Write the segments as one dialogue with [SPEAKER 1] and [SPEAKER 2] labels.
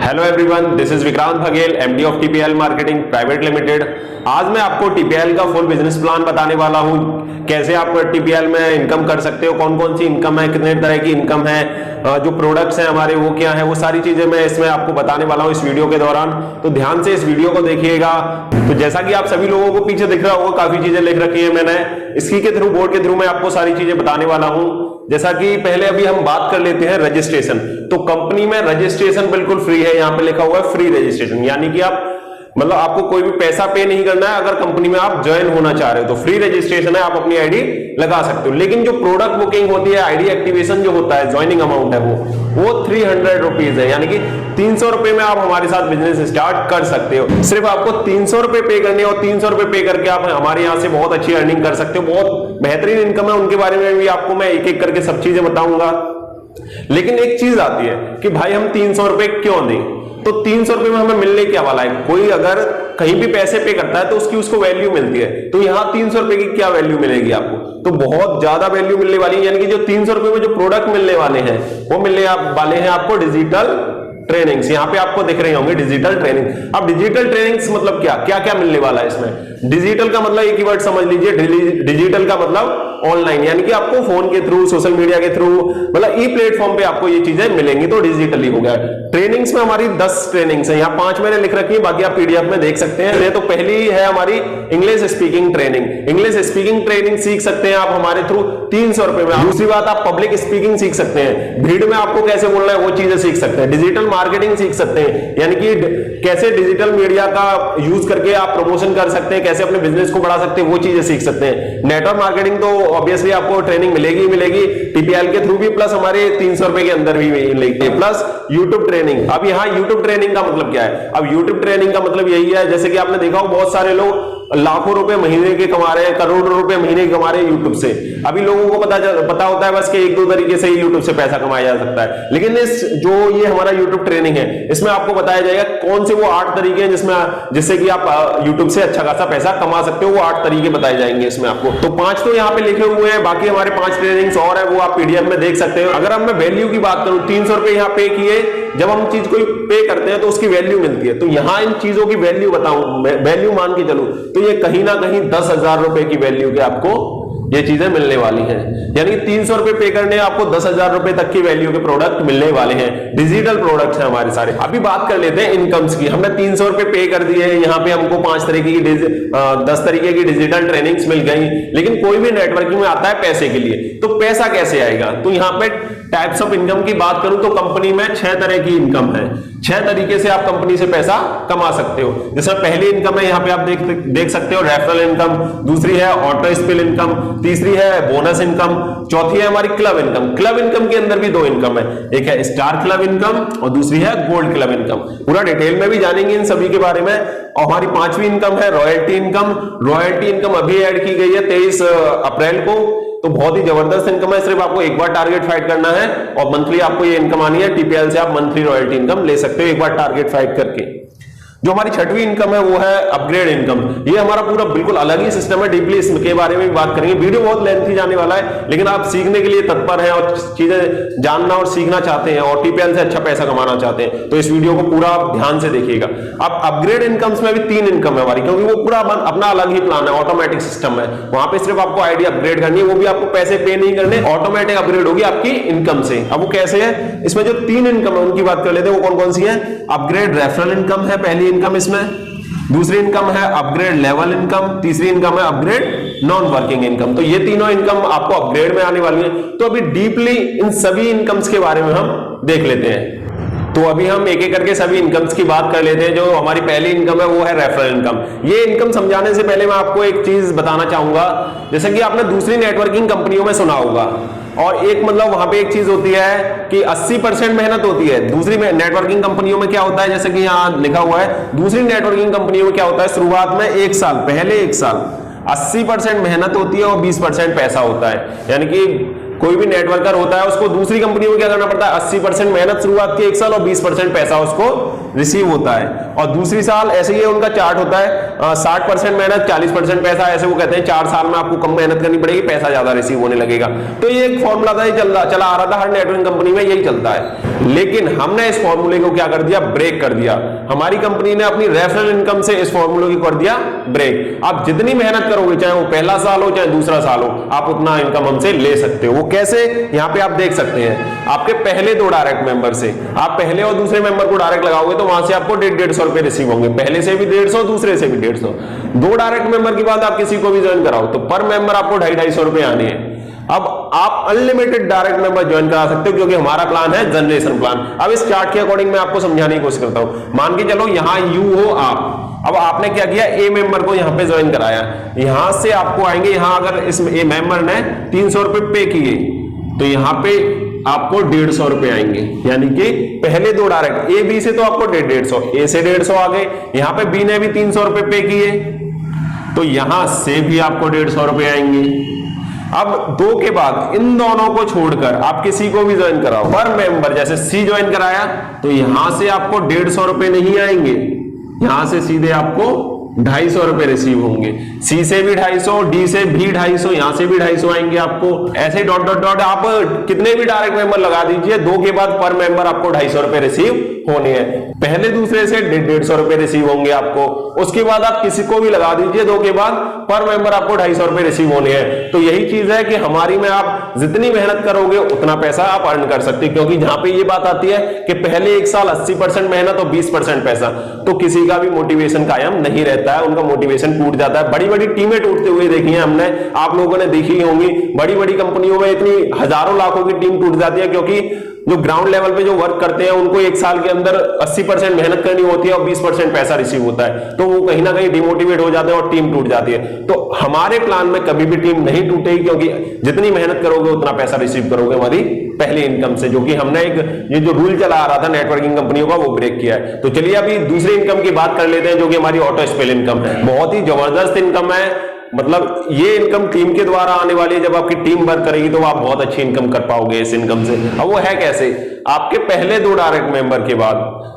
[SPEAKER 1] Hello everyone, this is Vikrant Baghel, MD of TPL marketing private limited. आज मैं आपको TPL का फुल बिजनेस प्लान बताने वाला हूं। कैसे आप टीपीएल में इनकम कर सकते हो, कौन कौन सी इनकम है, कितने तरह की इनकम है, जो प्रोडक्ट्स हैं हमारे वो क्या है, वो सारी चीजें मैं इसमें आपको बताने वाला हूं इस वीडियो के दौरान। तो ध्यान से इस वीडियो को देखिएगा। तो जैसा कि आप सभी लोगों को पीछे दिख रहा होगा, काफी चीजें लिख रखी है मैंने इसकी के थ्रू, बोर्ड के थ्रू मैं आपको सारी चीजें बताने वाला हूं। जैसा कि पहले अभी हम बात कर लेते हैं रजिस्ट्रेशन। तो कंपनी में रजिस्ट्रेशन बिल्कुल फ्री है, यहां पे लिखा हुआ है फ्री रजिस्ट्रेशन, यानी कि आप मतलब आपको कोई भी पैसा पे नहीं करना है। अगर कंपनी में आप ज्वाइन होना चाह रहे हो तो फ्री रजिस्ट्रेशन है, आप अपनी आईडी लगा सकते हो। लेकिन जो प्रोडक्ट बुकिंग होती है, आईडी एक्टिवेशन जो होता है, ज्वाइनिंग अमाउंट है वो 300 रुपीज है, यानी कि 300 रुपए में आप हमारे साथ बिजनेस स्टार्ट कर सकते हो। सिर्फ आपको 300 रुपए पे करने और 300 रुपए पे करके आप हमारे यहाँ से बहुत अच्छी अर्निंग कर सकते हो। बहुत बेहतरीन इनकम है, उनके बारे में भी आपको मैं एक एक करके सब चीजें बताऊंगा। लेकिन एक चीज आती है कि भाई हम 300 रुपए क्यों दें। तो 300 रुपए में हमें मिलने क्या वाला है। कोई अगर कहीं भी पैसे पे करता है तो उसको वैल्यू मिलती है। तो यहां 300 रुपए की क्या वैल्यू मिलेगी आपको, तो बहुत ज्यादा वैल्यू मिलने वाली है। यानी कि जो 300 रुपए में जो प्रोडक्ट मिलने वाले हैं वो मिलने वाले हैं आपको डिजिटल ट्रेनिंग्स। यहां पे आपको दिख रहे होंगे डिजिटल ट्रेनिंग। अब डिजिटल ट्रेनिंग्स मतलब क्या क्या क्या मिलने वाला है इसमें। डिजिटल का मतलब एक ही वर्ड समझ लीजिए, डिजिटल का मतलब ऑनलाइन, यानी कि आपको फोन के थ्रू, सोशल मीडिया के थ्रू, मतलब ई प्लेटफॉर्म पे आपको ये चीजें मिलेंगी। तो डिजिटली हो गया। ट्रेनिंग्स में हमारी 10 ट्रेनिंग्स है, यहाँ 5 मैंने लिख रखी है, बाकी आप पीडीएफ में देख सकते हैं। तो पहली है हमारी English speaking training. English speaking training सीख सकते हैं आप हमारे थ्रू 300 रुपए में। दूसरी बात, आप पब्लिक स्पीकिंग सीख सकते हैं, भीड़ में आपको कैसे बोलना है वो चीजें सीख सकते हैं। डिजिटल मार्केटिंग सीख सकते हैं, यानी कि कैसे डिजिटल मीडिया का यूज करके आप प्रमोशन कर सकते हैं, कैसे अपने बिजनेस को बढ़ा सकते हैं, वो चीजें सीख सकते हैं। नेटवर्क मार्केटिंग तो ऑब्वियसली आपको ट्रेनिंग मिलेगी टीपीएल के थ्रू भी, प्लस हमारे 300 रुपए के अंदर भी मिलेगी, प्लस यूट्यूब ट्रेनिंग। अब यहाँ यूट्यूब ट्रेनिंग का मतलब क्या है। अब यूट्यूब ट्रेनिंग का मतलब यही है, जैसे कि आपने देखा हो बहुत सारे लोग लाखों रुपए महीने के कमा रहे हैं, करोड़ों रुपए महीने के कमा रहे हैं यूट्यूब से। अभी लोगों को पता होता है बस कि 1-2 तरीके से यूट्यूब से पैसा कमाया जा सकता है। लेकिन ये हमारा यूट्यूब ट्रेनिंग है, इसमें आपको बताया जाएगा कौन से वो 8 तरीके हैं जिससे कि आप यूट्यूब से अच्छा खासा पैसा कमा सकते हो। वो 8 तरीके बताए जाएंगे इसमें आपको। तो 5 तो यहाँ पे लिखे हुए हैं, बाकी हमारे 5 ट्रेनिंग्स और है, वो आप पीडीएफ में देख सकते हो। अगर अब मैं वैल्यू की बात करूं, 300 रुपए यहाँ पे किए, जब हम चीज कोई पे करते हैं तो उसकी वैल्यू मिलती है। तो यहां इन चीजों की वैल्यू बताऊं, वैल्यू मान के चलूं तो ये कहीं ना कहीं 10,000 रुपए की वैल्यू के आपको ये चीजें मिलने वाली हैं। यानी 300 रुपए पे करने आपको 10,000 रुपए तक की वैल्यू के प्रोडक्ट मिलने वाले हैं। डिजिटल प्रोडक्ट्स हैं हमारे सारे। अभी बात कर लेते हैं इनकम्स की। हमने 300 रुपए पे कर दिए, यहाँ पे हमको 10 तरीके की डिजिटल ट्रेनिंग्स मिल गई। लेकिन कोई भी नेटवर्किंग में आता है पैसे के लिए, तो पैसा कैसे आएगा। तो यहाँ पे टाइप्स ऑफ इनकम की बात करूं तो कंपनी में 6 तरह की इनकम है। 6 तरीके से आप कंपनी से पैसा कमा सकते हो। जैसे पहली इनकम है, यहाँ पे आप देख सकते हो रेफरल इनकम, दूसरी है ऑटो स्पिल इनकम, तीसरी है बोनस इनकम, चौथी है हमारी क्लब इनकम। क्लब इनकम के अंदर भी 2 इनकम है, एक है स्टार क्लब इनकम और दूसरी है गोल्ड क्लब इनकम। पूरा डिटेल में भी जानेंगे इन सभी के बारे में। और हमारी 5वीं इनकम है रॉयल्टी इनकम। रॉयल्टी इनकम अभी ऐड की गई है 23 अप्रैल को। तो बहुत ही जबरदस्त इनकम है, सिर्फ आपको एक बार टारगेट फाइट करना है और मंथली आपको ये इनकम आनी है। टीपीएल से आप मंथली रॉयल्टी इनकम ले सकते हो एक बार टारगेट फाइट करके। जो हमारी 6वीं इनकम है वो है अपग्रेड इनकम। ये हमारा पूरा बिल्कुल अलग ही सिस्टम है, डीपली इसके बारे में भी बात करेंगे। वीडियो बहुत लेंथी जाने वाला है, लेकिन आप सीखने के लिए तत्पर हैं और चीजें जानना और सीखना चाहते हैं और टीपीएल से अच्छा पैसा कमाना चाहते हैं तो इस वीडियो को पूरा ध्यान से देखिएगा। अब अपग्रेड इनकम्स में भी 3 इनकम है हमारी, क्योंकि वो पूरा अपना अलग ही प्लान है, ऑटोमेटिक सिस्टम है। वहां पे सिर्फ आपको आईडी अपग्रेड करनी है, वो भी आपको पैसे पे नहीं करने, ऑटोमेटिक अपग्रेड होगी आपकी इनकम से। अब वो कैसे है, इसमें जो 3 इनकम है उनकी बात कर लेते हैं। वो कौन कौन सी है। अपग्रेड रेफरल इनकम है पहली इनकम इसमें, दूसरी इनकम है अपग्रेड लेवल इनकम, तीसरी इनकम है अपग्रेड नॉन वर्किंग इनकम। तो ये तीनों इनकम आपको अपग्रेड में आने वाली है। तो अभी डीपली इन सभी इनकम्स के बारे में हम देख लेते हैं। तो अभी हम एक एक करके सभी इनकम्स की बात कर लेते हैं। जो हमारी पहली इनकम है वो है रेफरल इनकम। ये इनकम समझाने से पहले मैं आपको एक चीज बताना चाहूंगा। जैसे कि आपने दूसरी नेटवर्किंग कंपनियों में सुना होगा, और एक मतलब वहां पे एक चीज होती है कि 80% मेहनत होती है। दूसरी नेटवर्किंग कंपनियों में क्या होता है, जैसे कि यहां लिखा हुआ है, दूसरी नेटवर्किंग कंपनियों में क्या होता है, शुरुआत में 1 साल, पहले 1 साल 80% मेहनत होती है और 20% पैसा होता है। यानी कि कोई भी नेटवर्कर होता है उसको दूसरी कंपनी में क्या करना पड़ता है, 80% मेहनत शुरुआत की 1 साल और 20% पैसा उसको रिसीव होता है। और दूसरी साल ऐसे ही उनका चार्ट होता है 60% मेहनत 40% पैसा, ऐसे वो कहते हैं 4 साल में आपको कम मेहनत करनी पड़ेगी, पैसा ज्यादा रिसीव होने लगेगा। तो ये एक फॉर्मूला था, चला आ रहा था हर नेटवर्किंग कंपनी में, यही चलता है। लेकिन हमने इस फॉर्मूले को क्या कर दिया, ब्रेक कर दिया। हमारी कंपनी ने अपनी रेफरल इनकम से इस फॉर्मूले को कर दिया ब्रेक। आप जितनी मेहनत करोगे, चाहे वो पहला साल हो चाहे दूसरा साल हो, आप उतना इनकम हमसे ले सकते हो। वो कैसे, यहां पे आप देख सकते हैं। आपके पहले 2 डायरेक्ट मेंबर से आप पहले और दूसरे मेंबर को डायरेक्ट लगाओगे तो वहां से आपको 150 रुपए रिसीव होंगे। पहले से भी 150, दूसरे से भी 150। 2 डायरेक्ट मेंबर के बाद आप किसी को भी ज्वाइन कराओ तो पर मेंबर आपको 250 रुपए आने हैं। अब आप अनलिमिटेड डायरेक्ट मेंबर ज्वाइन करा सकते हो, क्योंकि हमारा प्लान है जनरेशन प्लान। अब इस चार्ट के अकॉर्डिंग मैं आपको समझाने की कोशिश करता हूं। मान के चलो यहां यू हो आप, अब आपने क्या किया, ए मेंबर को यहां पे ज्वाइन कराया। यहां से आपको आएंगे, यहां अगर इस ए मेंबर ने 300 रुपए पे किए तो यहां पे आपको 150 रुपए आएंगे। यानी कि पहले 2 डायरेक्ट, ए बी से तो आपको 150, ए से 150 आ गए। यहां पे बी ने भी 300 रुपए पे किए तो यहां से भी आपको 150 रुपए आएंगे। अब 2 के बाद इन दोनों को छोड़कर आप किसी को भी ज्वाइन कराओ, पर मेंबर जैसे सी ज्वाइन कराया तो यहां से आपको 150 रुपए नहीं आएंगे, यहां से सीधे आपको 250 रुपए रिसीव होंगे। सी से भी 250, डी से भी 250, यहां से भी 250 आएंगे आपको। ऐसे डॉट डॉट डॉट आप कितने भी डायरेक्ट मेंबर लगा दीजिए, 2 के बाद पर मेंबर आपको 250 रुपए रिसीव होने हैं। पहले दूसरे से 150 रुपए रिसीव होंगे आपको। उसके बाद आप किसी को भी लगा दीजिए, 2 के बाद पर मेंबर आपको 250 रुपए रिसीव होने हैं। तो यही चीज है कि हमारी में आप जितनी मेहनत करोगे उतना पैसा आप अर्न कर सकते हैं, क्योंकि जहां पे ये बात आती है कि पहले 1 साल 80% मेहनत और 20% पैसा, तो किसी का भी मोटिवेशन कायम नहीं रहता है, उनका मोटिवेशन टूट जाता है। बड़ी बड़ी टीमें टूटते हुए देखी है हमने, आप लोगों ने देखी होंगी। बड़ी बड़ी कंपनियों में इतनी हजारों लाखों की टीम टूट जाती है, क्योंकि जो ग्राउंड लेवल पे जो वर्क करते हैं उनको 1 साल के अंदर 80% मेहनत करनी होती है और 20% पैसा रिसीव होता है, तो वो कहीं ना कहीं डिमोटिवेट हो जाते हैं और टीम टूट जाती है। तो हमारे प्लान में कभी भी टीम नहीं टूटेगी, क्योंकि जितनी मेहनत करोगे उतना पैसा रिसीव करोगे हमारी पहली इनकम से, जो कि हमने एक ये जो रूल चला आ रहा था नेटवर्किंग कंपनियों का, वो ब्रेक किया है। तो चलिए अभी दूसरी इनकम की बात कर लेते हैं, जो कि हमारी ऑटो स्पेल इनकम है। बहुत ही जबरदस्त इनकम है। मतलब ये इनकम टीम के द्वारा आने वाली है। जब आपकी टीम वर्क करेगी तो आप बहुत अच्छी इनकम कर पाओगे इस इनकम से। अब वो है कैसे, आपके पहले 2 डायरेक्ट मेंबर के बाद,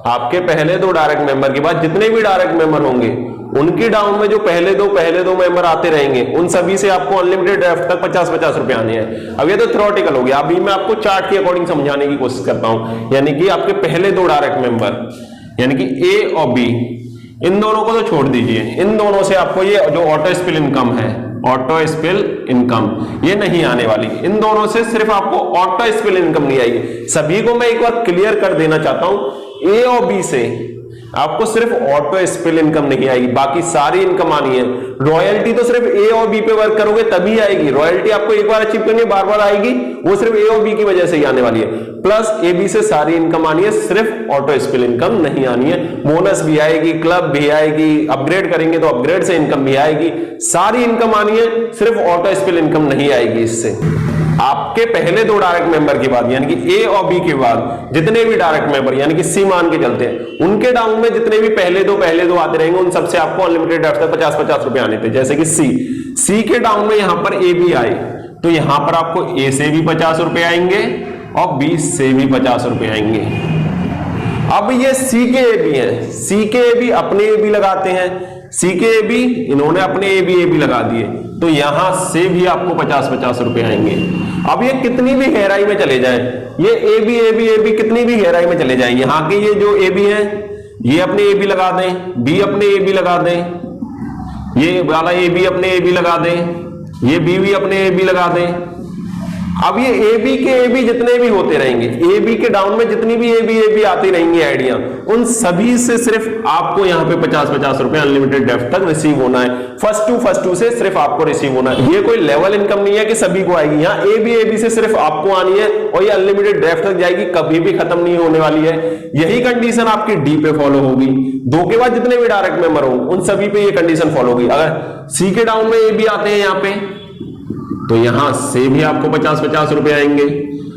[SPEAKER 1] आपके पहले 2 डायरेक्ट मेंबर के बाद जितने भी डायरेक्ट मेंबर होंगे उनकी डाउन में जो पहले दो मेंबर आते रहेंगे, उन सभी से आपको अनलिमिटेड ड्राफ्ट तक 50-50 रुपए आने हैं। अब ये तो थ्योरेटिकल हो गया, अभी मैं आपको चार्ट के अकॉर्डिंग समझाने की कोशिश करता हूं। यानी कि आपके पहले 2 डायरेक्ट मेंबर यानी कि ए और बी, इन दोनों को तो छोड़ दीजिए, इन दोनों से आपको ये जो ऑटो स्पिल इनकम है, ऑटो स्पिल इनकम ये नहीं आने वाली। इन दोनों से सिर्फ आपको ऑटो स्पिल इनकम नहीं आएगी। सभी को मैं एक बार क्लियर कर देना चाहता हूं, ए और बी से आपको सिर्फ ऑटो स्पिल इनकम नहीं आएगी, बाकी सारी इनकम आनी है। रॉयल्टी तो सिर्फ ए और बी पे वर्क करोगे तभी आएगी। रॉयल्टी आपको एक बार अचीव करनी है, बार बार आएगी, वो सिर्फ ए और बी की वजह से ही आने वाली है। प्लस ए बी से सारी इनकम आनी है, सिर्फ ऑटो स्पिल इनकम नहीं आनी है। बोनस भी आएगी, क्लब भी आएगी, अपग्रेड करेंगे तो अपग्रेड से इनकम भी आएगी, सारी इनकम आनी है, सिर्फ ऑटो स्पिल इनकम नहीं आएगी। इससे आपके पहले 2 डायरेक्ट मेंबर के बाद यानी कि ए और बी के बाद जितने भी डायरेक्ट मेंबर यानी कि सी मान के चलते हैं, उनके डाउन में जितने भी पहले दो आते रहेंगे, उन सबसे आपको अनलिमिटेड ड्राफ्ट तक 50-50 रुपए आने थे। जैसे कि सी के डाउन में यहां पर ए बी आए तो यहां पर आपको ए से भी 50 रुपए आएंगे और बी से भी 50 रुपए आएंगे। अब ये सी के ए बी है, सी के ए बी अपने ए बी लगाते हैं, सी के ए बी इन्होंने अपने ए बी लगा दिए, तो यहां से भी आपको 50-50 रुपए आएंगे। अब ये कितनी भी गहराई में चले जाए, ये ए बी कितनी भी गहराई में चले जाए, यहां के ये जो ए बी है ये अपने ए बी लगा दें, बी अपने ए बी लगा दें, ये वाला ए बी अपने ए बी लगा दें, ये बी भी अपने ए बी लगा दें। अब ये ए बी के ए बी जितने भी होते रहेंगे, ए बी के डाउन में जितनी भी ए बी आती रहेंगी आइडिया, उन सभी से सिर्फ आपको यहां पे 50-50 रुपए अनलिमिटेड डेप्थ तक रिसीव होना है। फर्स्ट टू से सिर्फ आपको रिसीव होना है। ये कोई लेवल इनकम नहीं है कि सभी को आएगी, यहां ए बी से सिर्फ आपको आनी है और ये अनलिमिटेड डेप्थ तक जाएगी, कभी भी खत्म नहीं होने वाली है। यही कंडीशन आपकी डी पे फॉलो होगी। 2 के बाद जितने भी डायरेक्ट मेंबर हो उन सभी पे ये कंडीशन फॉलो होगी। अगर सी के डाउन में ए बी आते हैं यहां पे, तो यहां से भी आपको 50-50 रुपए आएंगे।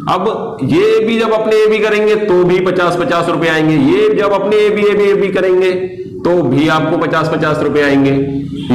[SPEAKER 1] अब ये भी जब अपने ए बी करेंगे तो भी 50-50 रुपए आएंगे, ये जब अपने ए बी करेंगे तो भी आपको 50-50 रुपए आएंगे।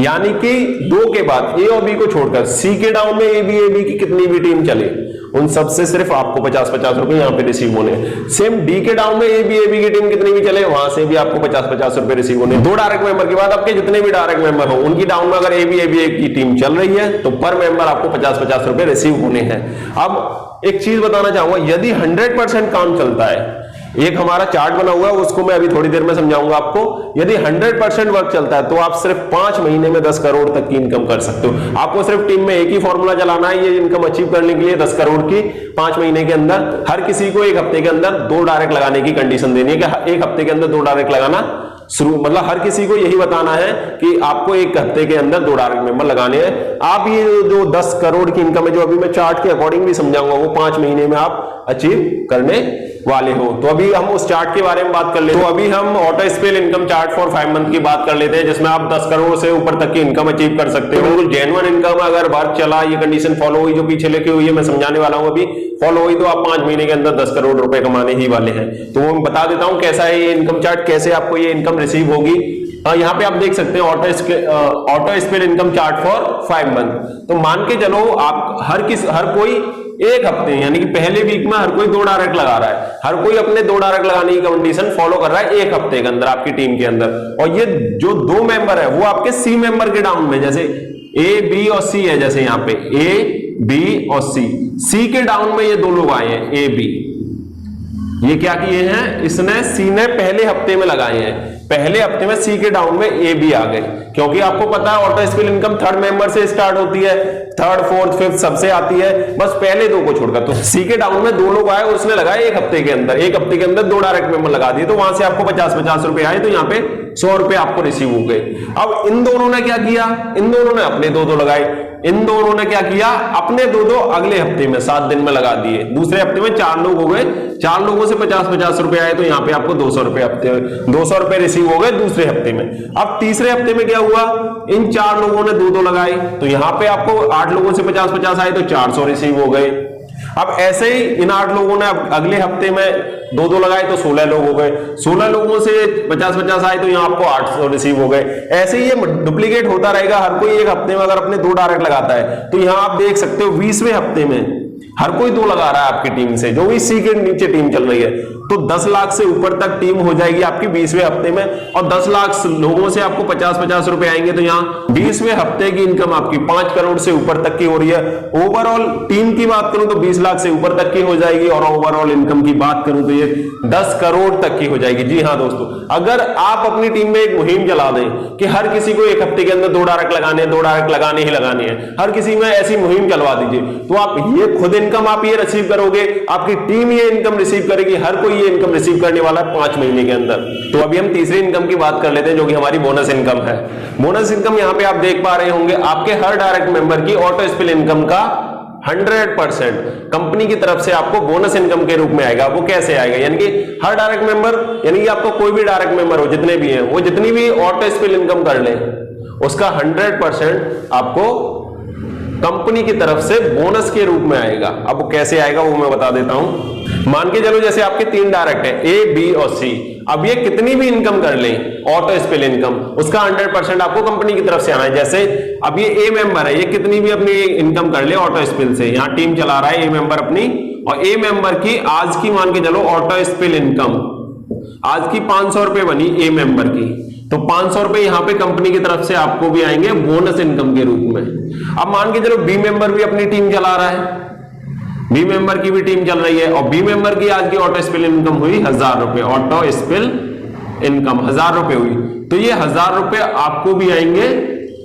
[SPEAKER 1] यानी कि 2 के बाद ए और बी को छोड़कर सी के डाउन में ए बी की कितनी भी टीम चले, उन सबसे सिर्फ आपको 50-50 रुपए यहां पे रिसीव होने। सेम डी के डाउन में ए बी की टीम कितनी भी चले, वहां से भी आपको 50-50 रुपए रिसीव होने। 2 डायरेक्ट मेंबर के बाद आपके जितने भी डायरेक्ट मेंबर हो उनकी डाउन में अगर ए बी की टीम चल रही है तो पर मेंबर आपको 50-50 रुपए रिसीव होने हैं। अब एक चीज बताना चाहूंगा, यदि 100% काम चलता है एक हमारा चार्ट बना हुआ है, उसको मैं अभी थोड़ी देर में समझाऊंगा आपको। यदि 100% वर्क चलता है तो आप सिर्फ 5 महीने में 10 करोड़ तक की इनकम कर सकते हो। आपको सिर्फ टीम में एक ही फॉर्मूला चलाना है ये इनकम अचीव करने के लिए 10 करोड़ की 5 महीने के अंदर। हर किसी को एक हफ्ते के अंदर 2 डायरेक्ट लगाने की कंडीशन देनी है कि एक हफ्ते के अंदर 2 डायरेक्ट लगाना शुरू, मतलब हर किसी को यही बताना है कि आपको एक हफ्ते के अंदर 2 डायरेक्ट मेंबर लगाने हैं। आप ये जो 10 करोड़ की इनकम है जो अभी मैं चार्ट के अकॉर्डिंग भी समझाऊंगा वो 5 महीने में आप अचीव करने वाले हो। तो अभी हम उस चार्ट के बारे में बात कर लेते हैं। तो अभी हम auto spell income chart for 5 month की बात कर लेते हैं, जिसमें आप 10 करोड़ से ऊपर तक की इनकम अचीव कर सकते हो। बिल्कुल जेन्युइन इनकम, अगर वर्क चला, ये कंडीशन फॉलो हुई जो पीछे लिखी हुई है मैं समझाने वाला हूं अभी, फॉलो हुई तो आप 5 महीने के अंदर 10 करोड़ रुपए कमाने ही वाले हैं। तो वो बता देता हूं कैसा है ये इनकम चार्ट, कैसे आपको ये इनकम रिसीव होगी। यहाँ पे आप देख सकते हैं auto spell income chart for 5 month. तो मान के चलो आप हर कोई एक हफ्ते यानी कि पहले वीक में हर कोई 2 डायरेक्ट लगा रहा है, हर कोई अपने 2 डायरेक्ट लगाने की कंडीशन फॉलो कर रहा है एक हफ्ते के अंदर आपकी टीम के अंदर। और ये जो 2 मेंबर है वो आपके सी मेंबर के डाउन में, जैसे ए बी और सी है, जैसे यहाँ पे ए बी और सी के डाउन में ये 2 लोग आए हैं ए बी। ये क्या किए हैं, इसने सी ने पहले हफ्ते में लगाए हैं, पहले हफ्ते में सी के डाउन में ए बी आ गए। क्योंकि आपको पता है auto spell income 3rd member से स्टार्ट होती है, 3rd 4th 5th सबसे आती है, बस पहले 2 को छोड़कर। तो सी के डाउन में 2 लोग आए और उसने लगाया एक हफ्ते के अंदर, एक हफ्ते के अंदर 2 डायरेक्ट मेंबर लगा दिए, तो वहां से आपको 50-50 रुपए आए, तो यहाँ पे 100 रुपए आपको रिसीव हो गए। अब इन दोनों ने क्या किया, इन दोनों ने अपने 2-2 लगाए, इन दोनों ने क्या किया, अपने 2-2 अगले हफ्ते में 7 दिन में लगा दिए। दूसरे हफ्ते में 4 लोग हो गए, 4 लोगों से 50-50 रुपए आए, तो यहाँ पे आपको 200 रुपए रिसीव हो गए दूसरे हफ्ते में। अब तीसरे हफ्ते में क्या हुआ, इन 4 लोगों ने 2-2 लगाए, तो यहाँ पे आपको 8 लोगों से 50-50 आए, तो 400 रिसीव हो गए। अब ऐसे ही इन 8 लोगों ने अगले हफ्ते में 2-2 लगाए, तो 16 लोग हो गए, 16 लोगों से 50-50 आए, तो यहाँ आपको 800 रिसीव हो गए। ऐसे ही ये डुप्लीकेट होता रहेगा, हर कोई एक हफ्ते में अगर अपने 2 डायरेक्ट लगाता है, तो यहाँ आप देख सकते हो 20वें हफ्ते में हर कोई 2 लगा रहा है आपकी टीम से, जो भी सी के नीचे टीम चल रही है, तो 10 लाख से ऊपर तक टीम हो जाएगी आपकी 20वें हफ्ते में। और 10 लाख लोगों से आपको 50-50 रुपए आएंगे, तो यहाँ 20वें हफ्ते की इनकम आपकी 5 करोड़ से ऊपर तक की हो रही है। ओवरऑल टीम की बात करूं तो 20 लाख से ऊपर तक की हो जाएगी, और ओवरऑल इनकम की बात करूं तो ये 10 करोड़ तक की हो जाएगी। जी हाँ दोस्तों, अगर आप अपनी टीम में एक मुहिम चला दें कि हर किसी को एक हफ्ते के अंदर 2 डायरेक्ट लगाने, 2 डायरेक्ट लगाने ही लगाने हैं, हर किसी में ऐसी मुहिम चलवा दीजिए, तो आप ये खुद इनकम आप ये रिसीव करोगे, आपकी टीम ये इनकम रिसीव करेगी, हर कोई ये इनकम रिसीव करने वाला है 5 महीने के अंदर। तो अभी हम तीसरी इनकम की बात कर लेते हैं, जो कि हमारी बोनस इनकम है। बोनस इनकम यहाँ पे आप देख पा रहे होंगे, आपके हर डायरेक्ट मेंबर की ऑटो स्पेल इनकम का 100% कंपनी की तरफ से आपको बोनस इनकम के रूप में आएगा। वो कैसे आएगा, यानी कि हर डायरेक्ट मेंबर, यानी कि आपको कोई भी डायरेक्ट मेंबर हो, जितने भी हैं, वो जितनी भी ऑटो स्पेल इनकम कर ले, उसका 100% आपको कंपनी की तरफ से बोनस के रूप में आएगा। अब वो कैसे आएगा वो मैं बता देता हूं। मान के चलो जैसे आपके 3 डायरेक्ट हैं, ए बी और सी, अब ये कितनी भी इनकम कर लें ऑटो स्पेल इनकम, उसका 100% आपको कंपनी की तरफ से आना है। जैसे अब ये ए मेंबर है, ये कितनी भी अपनी इनकम कर ले ऑटो स्पेल से, यहां टीम चला रहा है ए मेंबर अपनी, और ए मेंबर की आज की मान के चलो ऑटो स्पेल इनकम आज की 500 रुपए बनी ए मेंबर की, तो 500 रुपए यहां पे कंपनी की तरफ से आपको भी आएंगे बोनस इनकम के रूप में। अब मान के चलो बी मेंबर भी अपनी टीम चला रहा है, बी मेंबर की भी टीम चल रही है, और बी मेंबर की आज की ऑटो स्पेल इनकम हुई 1000 रुपए, ऑटो स्पेल इनकम 1000 रुपए हुई, तो ये 1000 रुपए आपको भी आएंगे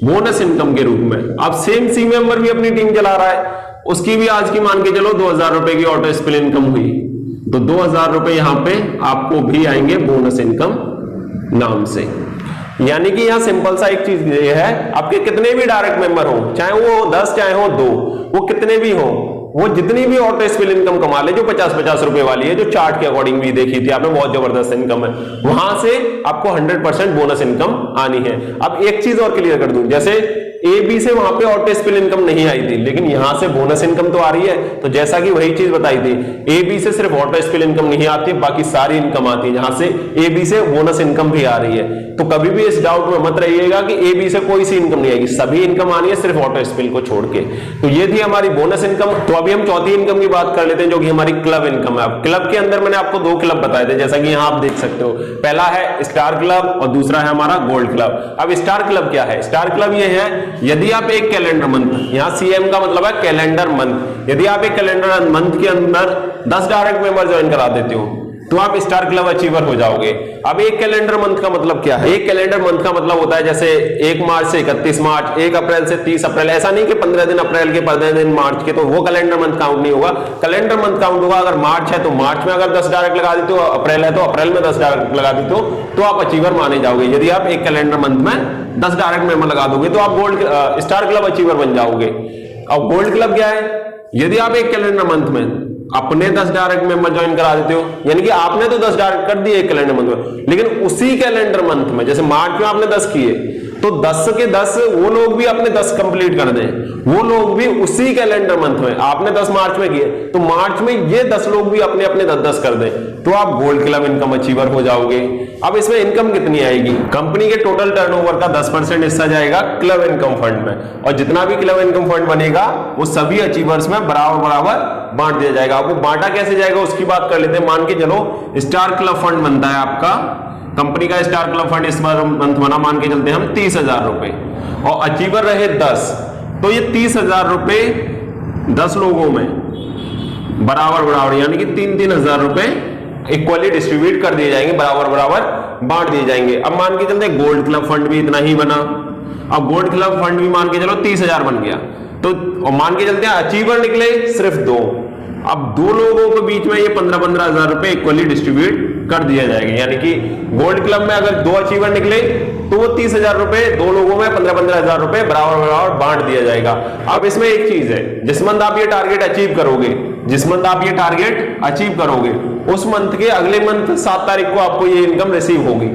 [SPEAKER 1] बोनस इनकम के रूप में। अब सेम सी मेंबर भी अपनी टीम चला रहा है, उसकी भी आज की मान के चलो 2000 रुपए की ऑटो स्पेल इनकम हुई, तो 2000 रुपए यहां पे आपको भी आएंगे बोनस इनकम नाम से। यानी कि यहां सिंपल सा एक चीज ये है, आपके कितने भी डायरेक्ट मेंबर हो, चाहे वो 10 चाहे हो 2, वो कितने भी हो, वो जितनी भी ऑटो स्पेल इनकम कमा ले, जो 50-50 रुपए वाली है, जो चार्ट के अकॉर्डिंग भी देखी थी आपने, बहुत जबरदस्त इनकम है, वहां से आपको 100% बोनस इनकम आनी है। अब एक चीज और क्लियर कर दूं, जैसे ए बी से वहां पे ऑटो स्पेल इनकम नहीं आई थी, लेकिन यहां से बोनस इनकम तो आ रही है, तो जैसा कि वही चीज बताई थी, ए बी से सिर्फ ऑटो स्पेल इनकम नहीं आती, बाकी सारी इनकम आती है, जहां से ए बी से बोनस इनकम भी आ रही है। तो कभी भी इस डाउट में मत रहिएगा कि ए बी से कोई सी इनकम नहीं आएगी, सभी इनकम आनी है सिर्फ ऑटो स्पेल को छोड़ के। तो ये थी हमारी बोनस इनकम। तो अभी हम चौथी इनकम की बात कर लेते हैं, जो कि हमारी क्लब इनकम है। क्लब के अंदर मैंने आपको 2 क्लब बताए थे, जैसा कि यहां आप देख सकते हो, पहला है स्टार क्लब और दूसरा है हमारा गोल्ड क्लब। अब स्टार क्लब क्या है, स्टार क्लब ये है, यदि आप एक कैलेंडर मंथ, यहां सीएम का मतलब है कैलेंडर मंथ, यदि आप एक कैलेंडर मंथ के अंदर 10 डायरेक्ट मेंबर ज्वाइन करा देते हो, तो आप स्टार क्लब अचीवर हो जाओगे। अब एक कैलेंडर मंथ का मतलब क्या है? एक कैलेंडर मंथ का मतलब होता है जैसे 1 मार्च से 31 मार्च, 1 अप्रैल से 30 अप्रैल, ऐसा नहीं कि 15 दिन अप्रैल के, 15 दिन मार्च के, तो वो कैलेंडर मंथ काउंट नहीं होगा। कैलेंडर मंथ काउंट होगा अगर मार्च है तो मार्च में अगर 10 डायरेक्ट लगा देते हो, अप्रैल है तो अप्रैल में 10 डायरेक्ट लगा देते हो, तो आप अचीवर माने जाओगे। यदि आप एक कैलेंडर मंथ में 10 डायरेक्ट मेंबर लगा दोगे तो आप गोल्ड स्टार क्लब अचीवर बन जाओगे। अब गोल्ड क्लब क्या है? यदि आप एक कैलेंडर मंथ में अपने 10 डायरेक्ट मेंबर ज्वाइन करा देते हो, यानी कि आपने तो 10 डायरेक्ट कर दिए एक कैलेंडर मंथ में, लेकिन उसी कैलेंडर मंथ में जैसे मार्च में आपने 10 किए तो 10 के 10 वो लोग भी अपने 10 कंप्लीट कर दें, वो लोग भी उसी कैलेंडर मंथ में, आपने 10 मार्च में किए तो मार्च में ये 10 लोग भी अपने अपने 10 कर दें, तो आप गोल्ड क्लब इनकम अचीवर हो जाओगे। अब इसमें इनकम कितनी आएगी? कंपनी के टोटल टर्नओवर का 10% हिस्सा जाएगा क्लब इनकम फंड में, और जितना भी क्लब इनकम फंड बनेगा वो सभी अचीवर्स में बराबर बराबर बांट दिया जाएगा। वो बांटा कैसे जाएगा उसकी बात कर लेते हैं। मान के चलो स्टार क्लब फंड बनता है आपका, कंपनी का स्टार क्लब फंड इस बार मंथ बना, मान के चलते हैं हम 30,000 रुपए, और अचीवर रहे 10, तो ये 30,000 रुपए 10 लोगों में बराबर बराबर यानी कि 3,000 रुपए इक्वली डिस्ट्रीब्यूट कर दिए जाएंगे, बराबर बराबर बांट दिए जाएंगे। अब मान के चलते गोल्ड क्लब फंड भी इतना ही बना, अब गोल्ड क्लब फंड भी मान के चलो 30,000 बन गया, तो मान के चलते हैं अचीवर निकले सिर्फ 2, अब 2 लोगों के बीच में ये 15,000 रुपए इक्वली डिस्ट्रीब्यूट कर दिया जाएगा। यानी कि गोल्ड क्लब में अगर 2 अचीवर निकले तो वो 30,000 रुपए 2 लोगों में 15,000 रुपए बराबर बराबर बांट दिया जाएगा। अब इसमें एक चीज है, जिस मंथ आप ये टारगेट अचीव करोगे, जिस मंथ आप ये टारगेट अचीव करोगे उस मंथ के अगले मंथ 7 तारीख को आपको ये इनकम रिसीव होगी,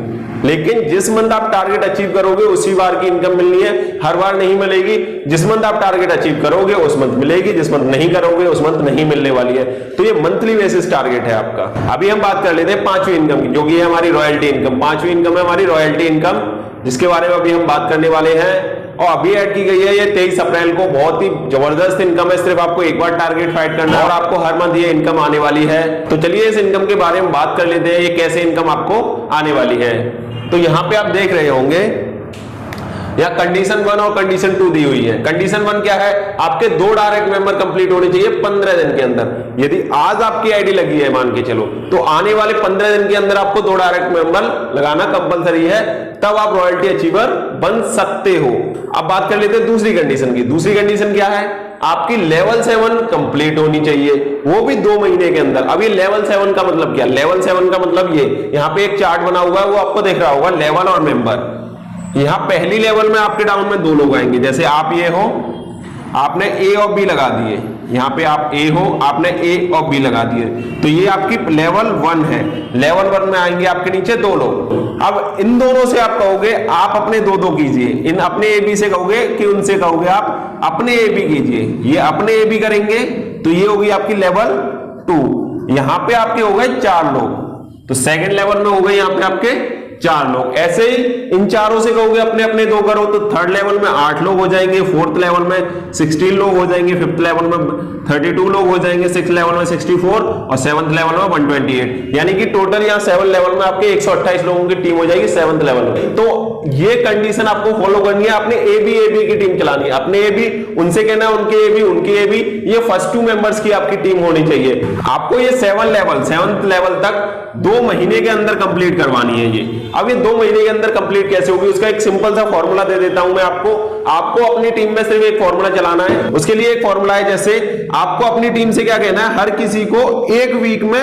[SPEAKER 1] लेकिन जिस मंथ आप टारगेट अचीव करोगे उसी बार की इनकम मिलनी है, हर बार नहीं मिलेगी। जिस मंथ आप टारगेट अचीव करोगे उस मंथ मिलेगी, जिस मंथ नहीं करोगे उस मंथ नहीं मिलने वाली है। तो ये मंथली बेसिस टारगेट है आपका। अभी हम बात कर लेते हैं 5वीं इनकम की, जो कि है हमारी रॉयल्टी इनकम। 5वीं इनकम है हमारी रॉयल्टी इनकम, जिसके बारे में अभी हम बात करने वाले हैं, और अभी ऐड की गई है ये 23 अप्रैल को। बहुत ही जबरदस्त इनकम है, सिर्फ आपको एक बार टारगेट फाइट करना है और आपको हर मंथ ये इनकम आने वाली है। तो चलिए इस इनकम के बारे में बात कर लेते हैं, ये कैसे इनकम आपको आने वाली है। तो यहां पे आप देख रहे होंगे या कंडीशन 1 और कंडीशन 2 दी हुई है। कंडीशन 1 क्या है? आपके 2 डायरेक्ट मेंबर कंप्लीट होने चाहिए 15 दिन के अंदर। यदि आज आपकी आईडी लगी है मान के चलो, तो आने वाले 15 दिन के अंदर आपको 2 डायरेक्ट मेंबर लगाना कंपलसरी है, तब आप रॉयल्टी अचीवर बन सकते हो। अब बात कर लेते हैं दूसरी कंडीशन की। दूसरी कंडीशन क्या है? आपकी लेवल 7 कंप्लीट होनी चाहिए, वो भी 2 महीने के अंदर। अब ये लेवल 7 का मतलब क्या? लेवल 7 का मतलब ये, यहां पे एक चार्ट बना हुआ है वो आपको देख रहा होगा, लेवल और मेंबर। यहां पहली लेवल में आपके डाउन में 2 लोग आएंगे, जैसे आप ये हो, आपने ए और बी लगा दिए, यहां पे आप ए हो, आपने ए और बी लगा दिए, तो ये आपकी लेवल 1 है। लेवल 1 में आएंगे आपके नीचे 2 लोग। अब इन दोनों से आप कहोगे आप अपने 2-2 कीजिए, इन अपने ए बी से कहोगे कि उनसे कहोगे आप अपने ए बी कीजिए, ये अपने ए बी करेंगे, तो ये होगी आपकी लेवल 2। यहां पे आपके हो गए 4 लोग, तो सेकंड लेवल में हो गए यहां पे आपके 4 लोग। ऐसे ही इन चारों से कहोगे अपने अपने 2 करो, तो थर्ड लेवल में 8 लोग हो जाएंगे, फोर्थ लेवल में 16 लोग हो जाएंगे, फिफ्थ लेवल में 32 लोग हो जाएंगे, सिक्स लेवल में 64 और सेवंथ लेवल में 128। यानी कि टोटल यहाँ 7 लेवल में आपके 128 लोगों की टीम हो जाएगी 7th लेवल में। तो ये कंडीशन आपको फॉलो करनी है, आपने ए बी की टीम चलानी है, अपने ए बी उनसे कहना है उनके ए बी उनकी ए बी, ये फर्स्ट 2 मेंबर्स की आपकी टीम होनी चाहिए। आपको ये 7th लेवल तक 2 महीने के अंदर कंप्लीट करवानी है ये। अब ये 2 महीने के अंदर कंप्लीट कैसे होगी, उसका एक सिंपल सा फॉर्मूला दे देता हूं मैं आपको अपनी टीम में सिर्फ एक फॉर्मूला चलाना है। उसके लिए एक फॉर्मूला है, जैसे आपको अपनी टीम से क्या कहना है, हर किसी को 1 वीक में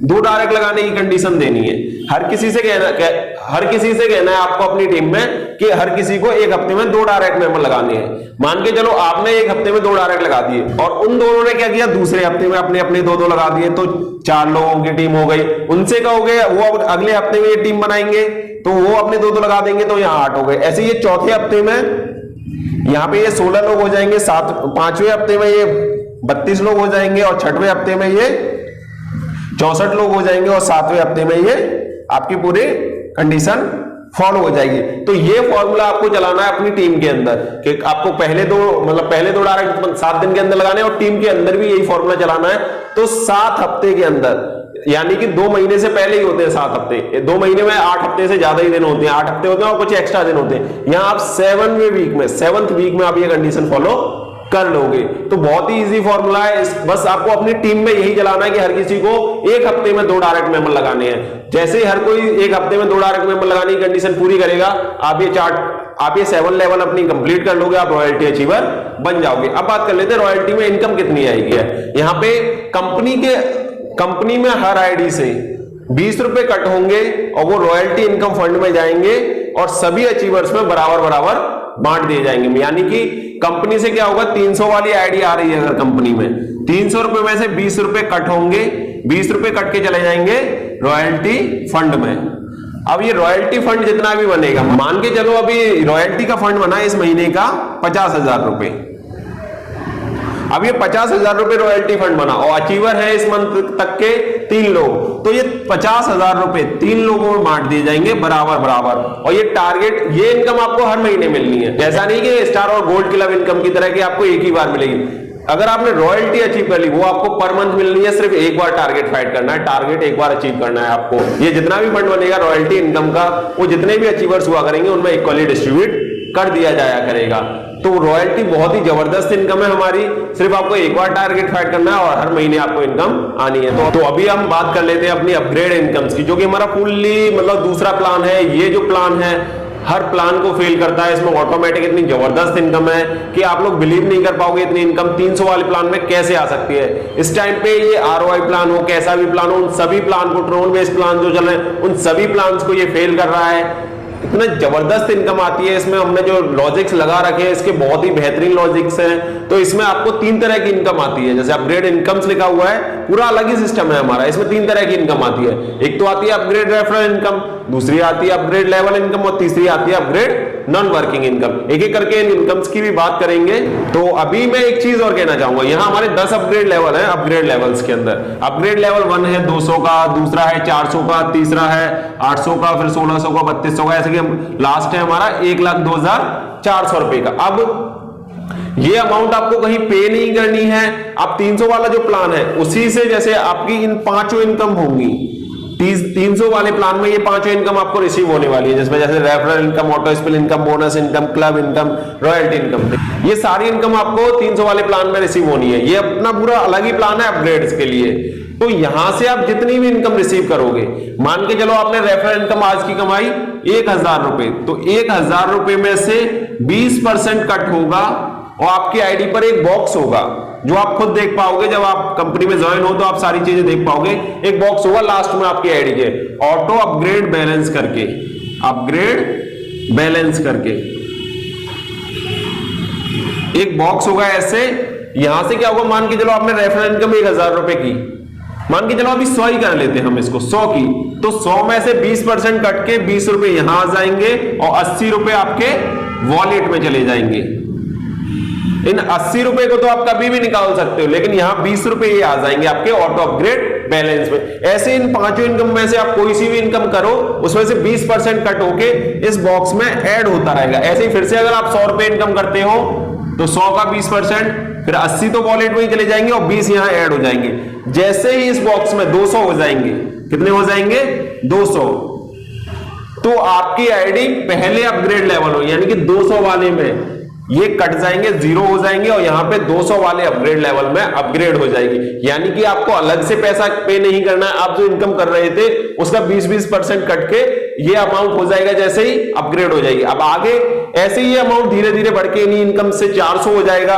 [SPEAKER 1] 2 डायरेक्ट लगाने की कंडीशन देनी है। हर किसी से कहना है आपको अपनी टीम में कि हर किसी को 1 हफ्ते में 2 डायरेक्ट मेंबर लगाने हैं। मान के चलो आपने 1 हफ्ते में 2 डायरेक्ट लगा दिए और उन दोनों ने क्या किया, दूसरे हफ्ते में अपने अपने 2-2 लगा दिए, तो 4 लोगों की टीम हो गई। उनसे कहोगे वो अगले हफ्ते में ये टीम बनाएंगे, तो वो अपने 2-2 लगा देंगे, तो यहाँ 8 हो गए। ऐसे ये चौथे हफ्ते में यहाँ पे ये 16 लोग हो जाएंगे, 5वें हफ्ते में ये 32 लोग हो जाएंगे, और 6वें हफ्ते में ये 64 लोग हो जाएंगे, और 7वें हफ्ते में ये आपकी पूरी कंडीशन फॉलो हो जाएगी। तो ये फॉर्मूला आपको चलाना है अपनी टीम के अंदर कि आपको पहले दो डायरेक्ट 7 दिन के अंदर लगाने, और टीम के अंदर भी यही फॉर्मूला चलाना है। तो 7 हफ्ते के अंदर, यानी कि 2 महीने से पहले ही होते हैं 7 हफ्ते, 2 महीने में 8 हफ्ते से ज्यादा ही दिन होते हैं, 8 हफ्ते होते हैं और कुछ एक्स्ट्रा दिन होते हैं। यहां आप 7th वीक में आप ये कंडीशन फॉलो कर लोगे। तो बहुत ही इजी फॉर्मूला है, बस आपको अपनी टीम में यही चलाना है कि हर किसी को एक हफ्ते में 2 डायरेक्ट मेंबर लगाने हैं। जैसे ही हर कोई एक हफ्ते में 2 डायरेक्ट मेंबर लगाने की कंडीशन पूरी करेगा, आप ये 7 लेवल अपनी कंप्लीट कर लोगे, आप रॉयल्टी अचीवर बन जाओगे। अब बात कर लेते हैं रॉयल्टी में इनकम कितनी आएगी है। यहां पे कंपनी में हर आईडी से 20 रुपए कट होंगे और वो रॉयल्टी इनकम फंड में जाएंगे और सभी अचीवर्स में बराबर बराबर बांट दिए जाएंगे। यानी कि कंपनी से क्या होगा, 300 वाली आईडी आ रही है अगर कंपनी में, 300 रुपए में से 20 रुपए कट होंगे, 20 रुपए कट के चले जाएंगे रॉयल्टी फंड में। अब ये रॉयल्टी फंड जितना भी बनेगा, मान के चलो अभी रॉयल्टी का फंड बना इस महीने का 50,000 रुपए। अब ये 50,000 रुपए रॉयल्टी फंड बना और अचीवर है इस मंथ तक के 3 लोग, तो ये 50,000 रुपए 3 लोगों में बांट दिए जाएंगे बराबर बराबर। और ये टारगेट, ये इनकम आपको हर महीने मिलनी है। ऐसा नहीं कि स्टार और गोल्ड क्लब इनकम की तरह कि आपको एक ही बार मिलेगी। अगर आपने रॉयल्टी अचीव कर ली, वो आपको पर मंथ मिलनी है, सिर्फ एक बार टारगेट फाइट करना है, टारगेट एक बार अचीव करना है आपको। ये जितना भी फंड बनेगा रॉयल्टी इनकम का, वो जितने भी अचीवर्स हुआ करेंगे उनमें इक्वली डिस्ट्रीब्यूट कर दिया जाया करेगा। तो रॉयल्टी बहुत ही जबरदस्त इनकम है हमारी, सिर्फ आपको एक बार टारगेट फाइट करना है और हर महीने आपको इनकम आनी है। तो अभी हम बात कर लेते हैं अपनी अपग्रेड इनकम्स की, जो कि हमारा फुल्ली मतलब दूसरा प्लान है। ये जो प्लान है हर प्लान को फेल करता है, इसमें ऑटोमेटिक इतनी जबरदस्त इनकम है कि आप लोग बिलीव नहीं कर पाओगे इतनी इनकम 300 वाले प्लान में कैसे आ सकती है। इस टाइम पे ये ROI प्लान हो, कैसा भी प्लान हो, उन सभी प्लान को, ट्रोन बेस्ड प्लान जो चल रहे हैं उन सभी प्लान को ये फेल कर रहा है। इतना जबरदस्त इनकम आती है इसमें। हमने जो लॉजिक्स लगा रखे हैं इसके बहुत ही बेहतरीन लॉजिक्स हैं। तो इसमें आपको 3 तरह की इनकम आती है। जैसे अपग्रेड इनकम्स लिखा हुआ है, पूरा अलग ही सिस्टम है हमारा। इसमें 3 तरह की इनकम आती है। एक तो आती है अपग्रेड रेफरल इनकम, दूसरी आती है अपग्रेड लेवल इनकम और तीसरी आती है अपग्रेड नॉन वर्किंग इनकम। एक एक करके इन इनकम्स की भी बात करेंगे। तो अभी मैं एक चीज और कहना चाहूंगा, यहां हमारे 10 अपग्रेड लेवल है। अपग्रेड लेवल्स के अंदर अपग्रेड लेवल 1 है 200 का, दूसरा है 400 का, तीसरा है 800 का, फिर 1600 का, 3200 का, ऐसे कि लास्ट है हमारा 1,02,400 रुपए का। अब ये अमाउंट आपको कहीं पे नहीं करनी है। आप 300 वाला जो प्लान है उसी से, जैसे आपकी इन 5 इनकम होंगी 300 वाले प्लान में, ये 5 इनकम आपको रिसीव होने वाली है, जिसमें जैसे referral income, auto spill income, bonus income, club income, royalty income, ये सारी इनकम आपको 300 वाले प्लान में रिसीव होनी है। ये अपना पूरा अलग ही प्लान है अपग्रेड्स के लिए। तो यहां से आप जितनी भी इनकम रिसीव करोगे, मान के चलो आपने रेफरल इनकम आज की कमाई 1,000 रुपए, तो 1,000 रुपए में से 20% कट होगा और आपकी आईडी पर एक बॉक्स होगा जो आप खुद देख पाओगे। जब आप कंपनी में ज्वाइन हो तो आप सारी चीजें देख पाओगे। एक बॉक्स होगा लास्ट में आपकी आईडी के, ऑटो अपग्रेड बैलेंस करके, अपग्रेड बैलेंस करके एक बॉक्स होगा ऐसे। यहां से क्या होगा, मान के चलो आपने रेफरल इनकम 1,000 रुपए की, मान के चलो अभी 100 ही कर लेते हैं हम इसको, 100 की, तो 100 में से 20% कट के 20 रुपए यहां आ जाएंगे और 80 रुपए आपके वॉलेट में चले जाएंगे। इन 80 रुपए को तो आप कभी भी निकाल सकते हो, लेकिन यहां 20 रुपए ये आ जाएंगे आपके ऑटो अपग्रेड बैलेंस में। ऐसे इन 5 इनकम में से आप कोई सी भी इनकम करो, उसमें से 20% कट होके इस बॉक्स में ऐड होता रहेगा। ऐसे ही फिर से अगर आप 100 रुपए इनकम करते हो तो 100 का 20%, फिर 80 तो वॉलेट में ही चले जाएंगे और 20 यहां ऐड हो जाएंगे। जैसे ही इस बॉक्स में 200 हो जाएंगे, कितने हो जाएंगे 200, तो आपकी आईडी पहले अपग्रेड लेवल हो, यानी कि 200 वाले में ये कट जाएंगे, 0 हो जाएंगे और यहां पे 200 वाले अपग्रेड लेवल में अपग्रेड हो जाएगी। यानी कि आपको अलग से पैसा पे नहीं करना है। आप जो इनकम कर रहे थे उसका 20% कट के ये अमाउंट हो जाएगा जैसे ही अपग्रेड हो जाएगी। अब आगे ऐसे ही अमाउंट धीरे धीरे बढ़ के इन्हीं इनकम से 400 हो जाएगा,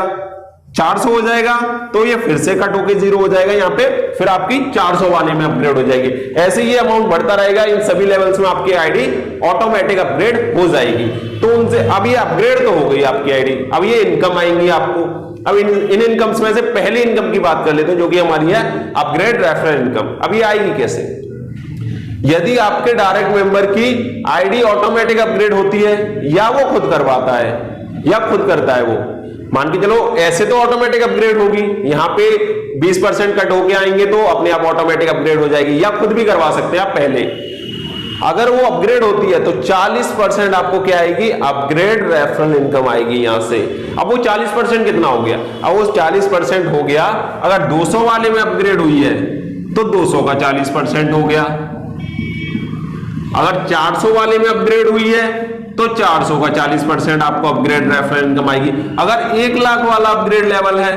[SPEAKER 1] 400 हो जाएगा तो ये फिर से कट होके 0 हो जाएगा यहां पे, फिर आपकी 400 वाले में अपग्रेड हो जाएगी। ऐसे ये अमाउंट बढ़ता रहेगा। इन सभी लेवल्स में आपकी आईडी ऑटोमेटिक अपग्रेड हो जाएगी। तो उनसे अब ये अपग्रेड तो हो गई आपकी आईडी, अब ये इनकम आएंगी आपको। अब इन इनकम्स में से पहली इनकम की बात कर लेते हैं जो कि हमारी है अपग्रेड रेफरल इनकम। अब ये आएगी कैसे? यदि आपके डायरेक्ट मेंबर की आईडी ऑटोमेटिक अपग्रेड होती है या वो खुद करवाता है या खुद करता है वो, मान के चलो ऐसे तो ऑटोमेटिक अपग्रेड होगी, यहां पे 20% कट होके आएंगे तो अपने आप ऑटोमेटिक अपग्रेड हो जाएगी, या खुद भी करवा सकते हैं आप पहले। अगर वो अपग्रेड होती है तो 40% आपको क्या आएगी, अपग्रेड रेफरल इनकम आएगी यहां से। अब वो 40% कितना हो गया? अब वो 40% हो गया, अगर 200 वाले में अपग्रेड हुई है तो 200 का 40% हो गया, अगर 400 वाले में अपग्रेड हुई है तो 400 का 40% आपको अपग्रेड रेफरल इनकम आएगी। अगर 1 लाख वाला अपग्रेड लेवल है,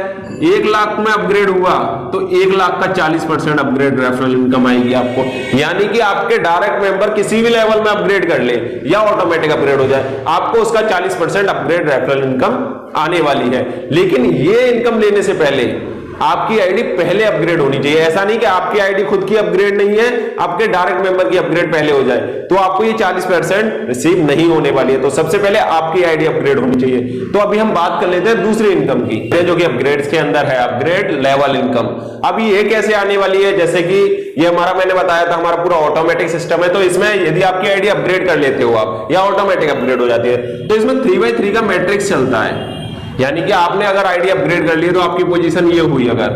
[SPEAKER 1] 1 लाख में अपग्रेड हुआ तो 1 लाख का 40% अपग्रेड रेफरल इनकम आएगी आपको। यानी कि आपके डायरेक्ट मेंबर किसी भी लेवल में अपग्रेड कर ले या ऑटोमेटिक अपग्रेड हो जाए, आपको उसका 40% अपग्रेड रेफरल इनकम आने वाली है। लेकिन ये इनकम लेने से पहले आपकी आईडी पहले अपग्रेड होनी चाहिए। ऐसा नहीं कि आपकी आईडी खुद की अपग्रेड नहीं है, आपके डायरेक्ट मेंबर की अपग्रेड पहले हो जाए तो आपको ये 40% रिसीव नहीं होने वाली है। तो सबसे पहले आपकी आईडी अपग्रेड होनी चाहिए। तो अभी हम बात कर लेते हैं दूसरी इनकम की, जो कि अपग्रेड्स के अंदर है, अपग्रेड लेवल इनकम। अब ये कैसे आने वाली है? जैसे कि ये हमारा, मैंने बताया था, हमारा पूरा ऑटोमेटिक सिस्टम है। तो इसमें यदि आपकी आईडी अपग्रेड कर लेते हो आप या ऑटोमेटिक अपग्रेड हो जाती है, तो इसमें 3x3 का मैट्रिक्स चलता है। यानी कि आपने अगर आईडी अपग्रेड कर ली तो आपकी पोजीशन ये हुई, अगर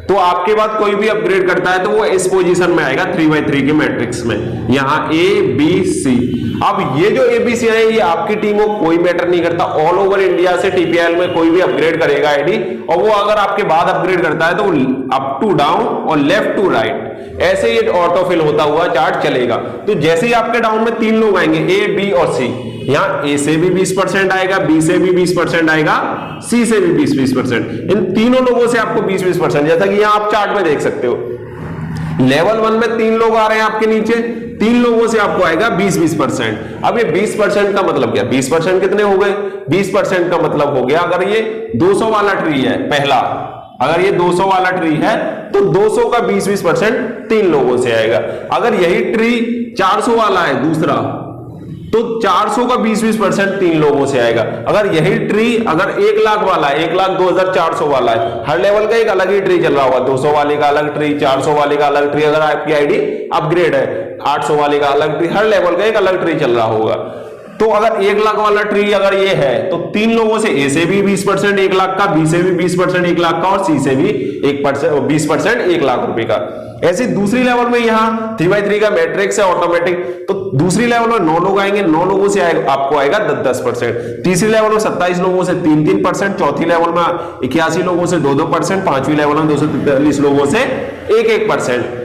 [SPEAKER 1] तो आपके बाद कोई भी अपग्रेड करता है तो वो इस पोजीशन में आएगा 3x3 के मैट्रिक्स में, यहां A B C। अब ये जो ABC है ये आपकी टीम को कोई मैटर नहीं करता, ऑल ओवर इंडिया से TPL में कोई भी अपग्रेड करेगा आईडी, और वो अगर आपके बाद अपग्रेड करता है तो अप टू डाउन और लेफ्ट टू राइट ऐसे ये ऑटो फिल होता हुआ चार्ट चलेगा। तो जैसे ही आपके डाउन में 3 लोग आएंगे A B और C, यहां A से भी 20% आएगा, B से भी 20% आएगा, C से भी 20%। इन तीनों लोगों से आपको 20%, जैसा कि यहां आप चार्ट में देख सकते हो। लेवल 1 में 3 लोग आ रहे हैं आपके नीचे, 3 लोगों से आपको आएगा 20%। अब ये 20% का मतलब क्या? 20% कितने हो गए? 20% का मतलब हो गया, अगर ये 200 वाला ट्री है पहला, अगर ये 200 वाला ट्री है तो 200 का 20% 3 लोगों से आएगा। अगर यही ट्री 400 वाला है दूसरा, तो 400 का 20% 3 लोगों से आएगा। अगर यही ट्री अगर 1 लाख वाला है, 1,02,400 वाला है, हर लेवल का एक अलग ही ट्री चल रहा होगा, 200 वाले का अलग ट्री, 400 वाले का अलग ट्री, अगर आपकी आईडी अपग्रेड है 800 वाले का अलग ट्री, हर लेवल का एक अलग ट्री चल रहा होगा। तो अगर 1 लाख वाला ट्री अगर ये है तो 3 लोगों से A से भी 20% 1 लाख का, B से भी 20% 1 लाख का, और C से भी 20% 1 लाख रुपए का। ऐसे दूसरी लेवल में यहाँ 3x3 का मैट्रिक्स है ऑटोमेटिक, तो दूसरी लेवल में 9 लोग आएंगे, 9 लोगों से आपको आएगा 10%। तीसरी लेवल में 27 लोगों से 3%, चौथी लेवल में 81 लोगों से 2%, पांचवी लेवल में 243 लोगों से 1%।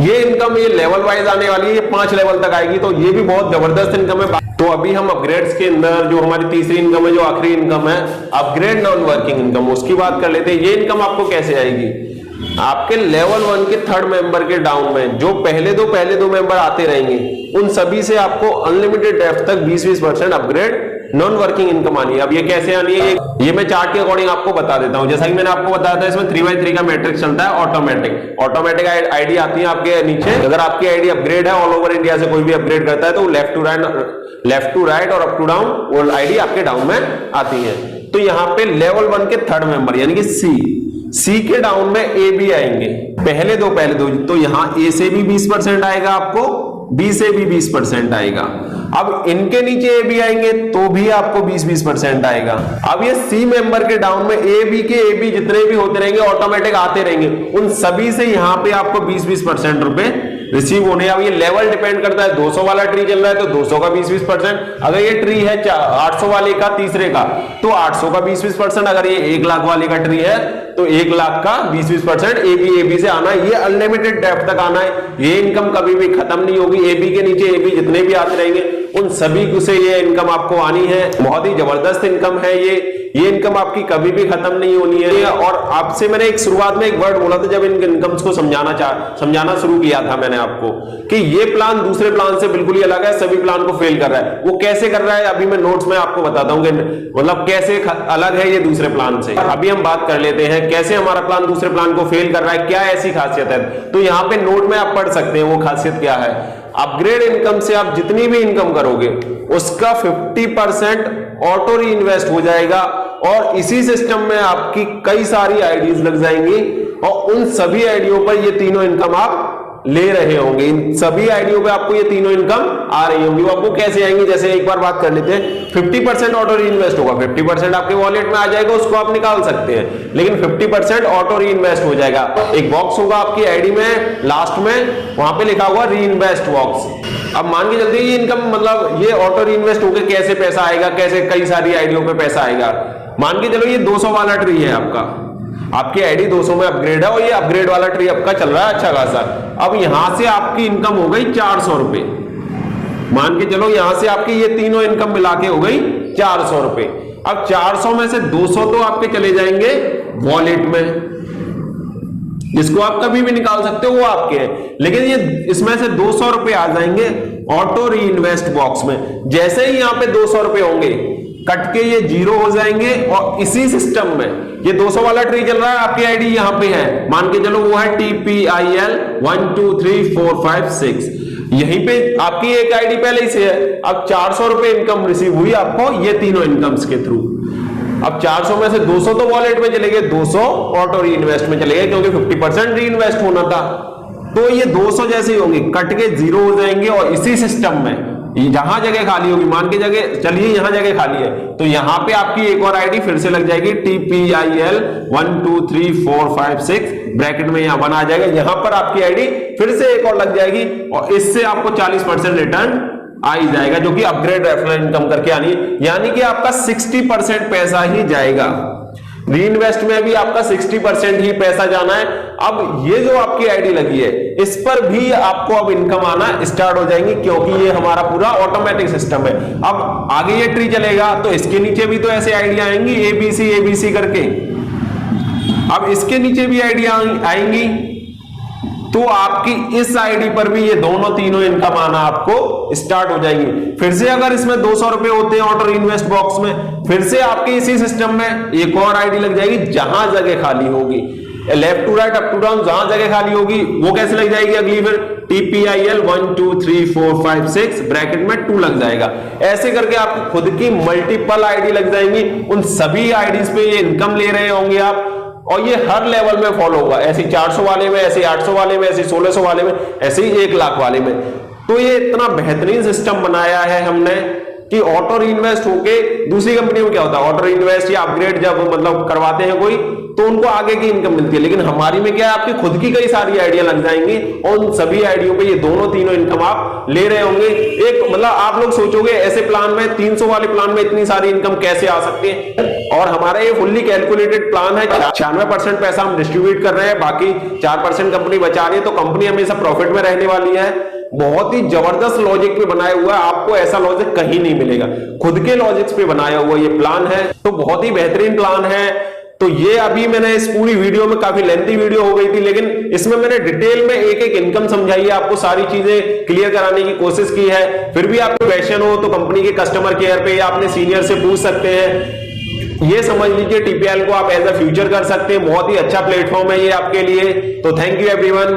[SPEAKER 1] ये इनकम ये लेवल वाइज आने वाली है, ये 5 लेवल तक आएगी, तो ये भी बहुत जबरदस्त इनकम है। तो अभी हम अपग्रेड्स के अंदर जो हमारी तीसरी इनकम है, जो आखिरी इनकम है, अपग्रेड नॉन वर्किंग इनकम, उसकी बात कर लेते हैं। ये इनकम आपको कैसे आएगी? आपके लेवल 1 के 3rd मेंबर के डाउन में जो पहले दो मेंबर आते रहेंगे, उन सभी से आपको अनलिमिटेड डेप्थ तक 20% अपग्रेड नॉन वर्किंग इनकम आनी है। अब ये कैसे आनी है, ये मैं चार्ट के अकॉर्डिंग आपको बता देता हूं। जैसा कि मैंने आपको बताया था, इसमें 3x3 का मैट्रिक्स चलता है ऑटोमेटिक आईडी आती है आपके नीचे। अगर आपकी आईडी अपग्रेड है, ऑल ओवर इंडिया से कोई भी अपग्रेड करता है, तो लेफ्ट टू राइट और अप टू डाउन वो आईडी आपके डाउन में आती है। तो यहाँ पे लेवल 1 के 3rd मेंबर यानी कि C के डाउन में A B आएंगे, पहले दो, तो यहां A से भी 20% आएगा आपको, B से भी 20% आएगा। अब इनके नीचे A B आएंगे तो भी आपको 20% आएगा। अब ये C मेंबर के डाउन में A B जितने भी होते रहेंगे ऑटोमेटिक आते रहेंगे, उन सभी से यहां पे आपको 20% रुपए रिसीव होने। अब ये लेवल डिपेंड करता है, 200 वाला ट्री चल रहा है तो 200 का 20%, अगर ये ट्री है 800 वाले का तीसरे का तो 800 का 20%, अगर ये 1 लाख वाले का ट्री है तो 1 लाख का 20% ए बी से आना है। ये अनलिमिटेड डेप्थ तक आना है, ये इनकम कभी भी खत्म नहीं होगी। ए बी के नीचे ए बी जितने भी आते रहेंगे उन सभी से ये इनकम आपको आनी है। बहुत ही जबरदस्त इनकम है ये इनकम आपकी कभी भी खत्म नहीं होनी है। और आपसे मैंने एक शुरुआत में एक वर्ड बोला था जब इन इनकम्स को समझाना शुरू किया था मैंने आपको कि ये प्लान दूसरे प्लान से बिल्कुल ही अलग है, सभी प्लान को फेल कर रहा है। वो कैसे कर रहा है अभी मैं नोट्स में आपको बताता हूं कि मतलब कैसे अलग है ये दूसरे प्लान से। अभी हम बात कर लेते हैं कैसे हमारा प्लान दूसरे प्लान को फेल कर रहा है, क्या ऐसी खासियत है। तो यहां पे नोट में आप पढ़ सकते हैं वो खासियत क्या है। अपग्रेड इनकम से आप जितनी भी इनकम करोगे उसका 50% ऑटो री इन्वेस्ट हो जाएगा और इसी सिस्टम में आपकी कई सारी आईडीज लग जाएंगी और उन सभी आईडियों पर ये तीनों इनकम आप ले रहे होंगे। इन सभी आईडियों पे आपको ये तीनों इनकम आ रही होंगी। वो आपको कैसे आएंगी, जैसे एक बार बात कर लेते हैं। 50% ऑटो री इन्वेस्ट होगा, 50% आपके वॉलेट में आ जाएगा, उसको आप निकाल सकते हैं, लेकिन 50% ऑटो री इन्वेस्ट हो जाएगा। एक बॉक्स होगा आपकी आईडी में लास्ट में, वहां पे लिखा हुआ री इन्वेस्ट बॉक्स। अब मान के चलते ये इनकम मतलब ये ऑटो री इन्वेस्ट होकर कैसे पैसा आएगा, कैसे कई सारी आईडियों पे पैसा आएगा। मान के चलो ये 200 वाला ट्री है आपकी आईडी 200 में अपग्रेड है और ये अपग्रेड वाला ट्री आपका चल रहा है अच्छा खासा। अब यहां से आपकी इनकम हो गई 400 रुपए। मान के चलो यहां से आपकी ये तीनों इनकम मिला के हो गई 400 रुपए। अब 400 में से 200 तो आपके चले जाएंगे वॉलेट में, जिसको आप कभी भी निकाल सकते हो, वो आपके हैं। लेकिन ये इसमें से 200 रुपए आ जाएंगे ऑटो री इन्वेस्ट बॉक्स में। जैसे ही यहाँ पे 200 रुपए होंगे कट के ये 0 हो जाएंगे और इसी सिस्टम में ये 200 वाला ट्री चल रहा है, आपकी आईडी यहां पे है, मान के चलो वो है TPIL 1 2 3 4 5 6। यहीं पे आपकी एक आईडी पहले ही से है। अब 400 रुपए इनकम रिसीव हुई आपको ये तीनों इनकम्स के थ्रू। अब 400 में से 200 तो वॉलेट में चले गए, 200 ऑटो री इन्वेस्ट में चले गए, क्योंकि 50% री इन्वेस्ट होना था। तो ये 200 जैसे ही होंगे कट के 0 हो जाएंगे और इसी सिस्टम में जहां जगह खाली होगी, मान के जगह चलिए यहां जगह खाली है, तो यहां पे आपकी एक और आईडी फिर से लग जाएगी TPIL 1 2 3 4 5 6 ब्रैकेट में यहां 1 आ जाएगा। यहां पर आपकी आईडी फिर से एक और लग जाएगी और इससे आपको 40% रिटर्न आ ही जाएगा, जो कि अपग्रेड रेफरल इनकम करके आनी है। यानी कि आपका 60% पैसा ही जाएगा। री इन्वेस्ट में भी आपका 60% ही पैसा जाना है। अब ये जो आपकी आईडी लगी है इस पर भी आपको अब इनकम आना स्टार्ट हो जाएंगी, क्योंकि ये हमारा पूरा ऑटोमेटिक सिस्टम है। अब आगे ये ट्री चलेगा तो इसके नीचे भी तो ऐसे आईडिया आएंगी ABC करके। अब इसके नीचे भी आईडिया आएंगी तो आपकी इस आईडी पर भी ये दोनों तीनों इनकम आना आपको स्टार्ट हो जाएंगी। फिर से अगर इसमें 200 रुपए होते हैं ऑटो इन्वेस्ट बॉक्स में, फिर से आपके इसी सिस्टम में एक और आईडी लग जाएगी जहां जगह खाली होगी, left to right up to down जहां जगह खाली होगी वो कैसे लग जाएगी अगली, फिर TPIL 1 2 3 4 5 6 ब्रैकेट में 2 लग जाएगा। ऐसे करके आपकी खुद की मल्टीपल आईडी लग जाएंगी। उन सभी आईडीज पे ये इनकम ले रहे होंगे आप, और ये हर लेवल में फॉलो होगा, ऐसे 400 वाले में, ऐसे 800 वाले में, ऐसे 1600 वाले में, ऐसे ही 1 लाख वाले में। तो ये इतना बेहतरीन सिस्टम बनाया है हमने कि ऑटो री इन्वेस्ट होके दूसरी कंपनी में क्या होता है, ऑटो री इन्वेस्ट या अपग्रेड जब मतलब करवाते हैं कोई तो उनको आगे की इनकम मिलती है। लेकिन हमारी में क्या है, आपकी खुद की कई सारी आइडिया लग जाएंगी और उन सभी आइडियों पे ये दोनों तीनों इनकम आप ले रहे होंगे। एक मतलब आप लोग सोचोगे ऐसे प्लान में 300 वाले प्लान में इतनी सारी इनकम कैसे आ सकती है, और हमारा ये फुल्ली कैलकुलेटेड प्लान है। 96% पैसा हम डिस्ट्रीब्यूट कर रहे हैं, बाकी 4% कंपनी बचा रही है, तो कंपनी हमेशा प्रॉफिट में रहने वाली है। बहुत ही जबरदस्त लॉजिक पे बनाया हुआ है, आपको ऐसा लॉजिक कहीं नहीं मिलेगा, खुद के लॉजिक्स पे बनाया हुआ ये प्लान है, तो बहुत ही बेहतरीन प्लान है। तो ये अभी मैंने इस पूरी वीडियो में, काफी लेंथी वीडियो हो गई थी, लेकिन इसमें मैंने डिटेल में एक एक इनकम समझाई है, आपको सारी चीजें क्लियर कराने की कोशिश की है। फिर भी आपको क्वेश्चन हो तो कंपनी के कस्टमर केयर पे या अपने सीनियर से पूछ सकते हैं। ये समझ लीजिए TPIL को आप एज अ फ्यूचर कर सकते हैं, बहुत ही अच्छा प्लेटफॉर्म है ये आपके लिए। तो थैंक यू एवरीवन।